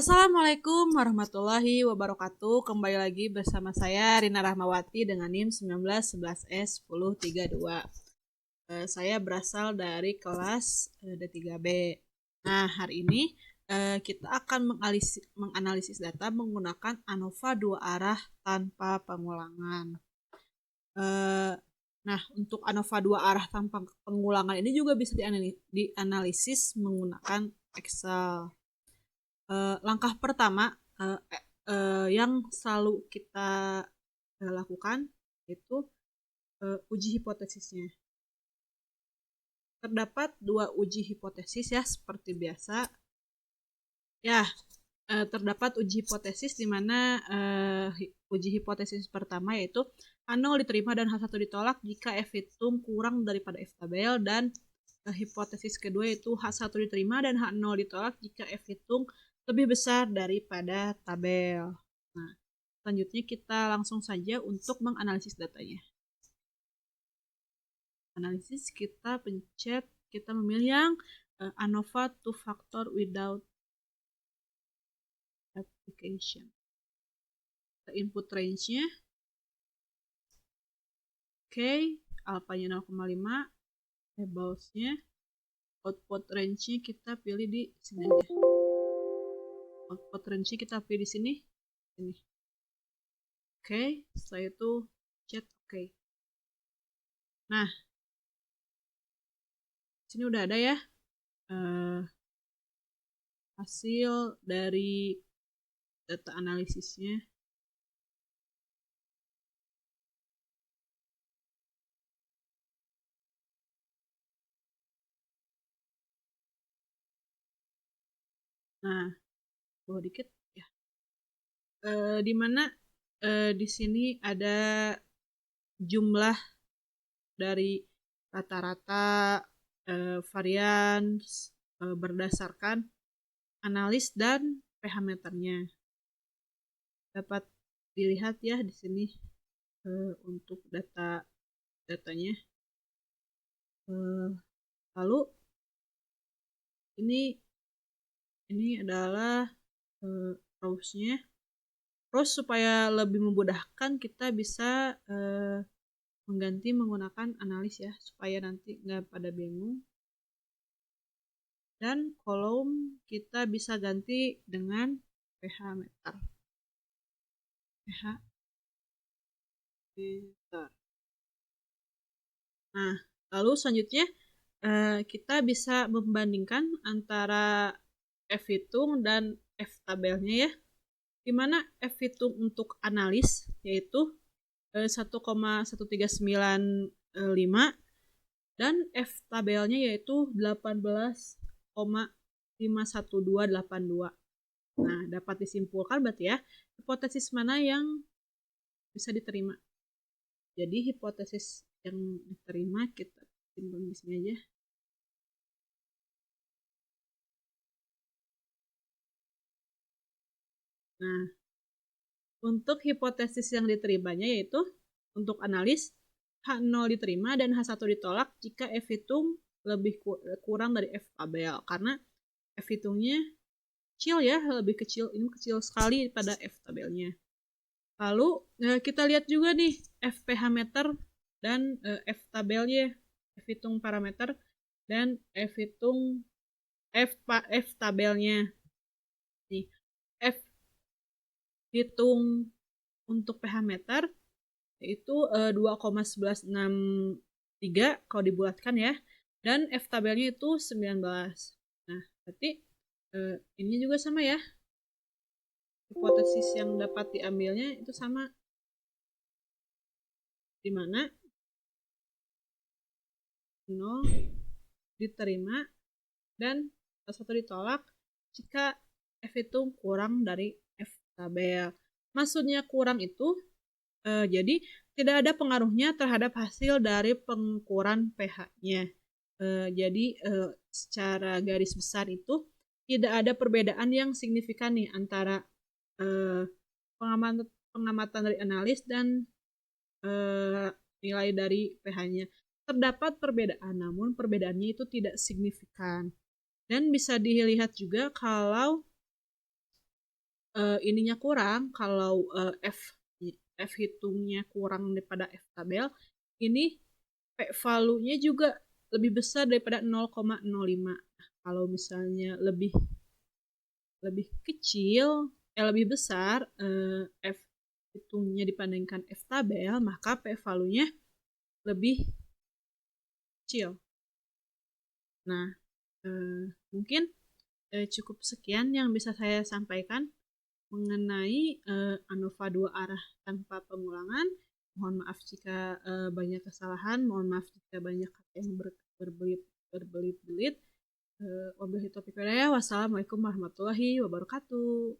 Assalamualaikum warahmatullahi wabarakatuh. Kembali lagi bersama saya Rina Rahmawati dengan NIM 1911S1032. Saya berasal dari kelas D3B. Nah, hari ini kita akan menganalisis data menggunakan ANOVA 2 arah tanpa pengulangan. Nah, untuk ANOVA 2 arah tanpa pengulangan ini juga bisa dianalisis menggunakan Excel. Langkah pertama yang selalu kita lakukan itu uji hipotesisnya. Terdapat dua uji hipotesis ya, seperti biasa. Ya, terdapat uji hipotesis di mana uji hipotesis pertama yaitu H0 diterima dan H1 ditolak jika F hitung kurang daripada F tabel, dan hipotesis kedua yaitu H1 diterima dan H0 ditolak jika F hitung lebih besar daripada tabel. Nah, selanjutnya kita langsung saja untuk menganalisis datanya. Analisis, kita pencet, kita memilih yang ANOVA 2 factor without application. Kita input range-nya. Oke, alpanya 0,5, labels-nya, output range-nya kita pilih di sini aja. Output range-nya kita pilih di sini. Ini. Oke, setelah itu chat oke. Nah, sini udah ada ya hasil dari data analisisnya. Nah, bawah dikit ya. Dimana di sini ada jumlah dari rata-rata varian berdasarkan analis dan pH meternya. Dapat dilihat ya di sini untuk datanya. Lalu ini adalah rows-nya. Terus supaya lebih memudahkan kita bisa mengganti menggunakan analis ya, supaya nanti nggak pada bingung. Dan kolom kita bisa ganti dengan pH meter. pH meter. Nah, lalu selanjutnya kita bisa membandingkan antara F hitung dan F tabelnya ya. Dimana F hitung untuk analis yaitu 1,1395 dan F tabelnya yaitu 18,51282. Nah, dapat disimpulkan berarti ya hipotesis mana yang bisa diterima. Jadi hipotesis yang diterima kita simpan di sini aja. Nah, untuk hipotesis yang diterimanya yaitu untuk analis H0 diterima dan H1 ditolak jika F hitung lebih kurang dari F tabel, karena F hitungnya kecil ya, lebih kecil, ini kecil sekali pada F tabelnya. Lalu kita lihat juga nih FPH meter dan F tabelnya, F hitung parameter dan F hitung F tabelnya. Nih, F hitung untuk pH meter yaitu 2,1163 kalau dibulatkan ya, dan F tabelnya itu 19. Nah, berarti ini juga sama ya, hipotesis yang dapat diambilnya itu sama, dimana 0 diterima dan 1 ditolak jika F itu kurang dari F tabel. Maksudnya kurang itu jadi tidak ada pengaruhnya terhadap hasil dari pengukuran pH-nya. Jadi secara garis besar itu tidak ada perbedaan yang signifikan nih antara pengamatan dari analis dan nilai dari pH-nya. Terdapat perbedaan, namun perbedaannya itu tidak signifikan. Dan bisa dilihat juga kalau ininya kurang, kalau F hitungnya kurang daripada F tabel, ini P value-nya juga lebih besar daripada 0,05. Kalau misalnya lebih kecil, lebih besar F hitungnya dibandingkan F tabel, maka P value-nya lebih kecil. Nah, mungkin cukup sekian yang bisa saya sampaikan mengenai ANOVA 2 arah tanpa pengulangan. Mohon maaf jika banyak kesalahan, mohon maaf jika banyak kata yang berbelit-belit. Wabillahi taufiq wal hidayah. Wassalamualaikum warahmatullahi wabarakatuh.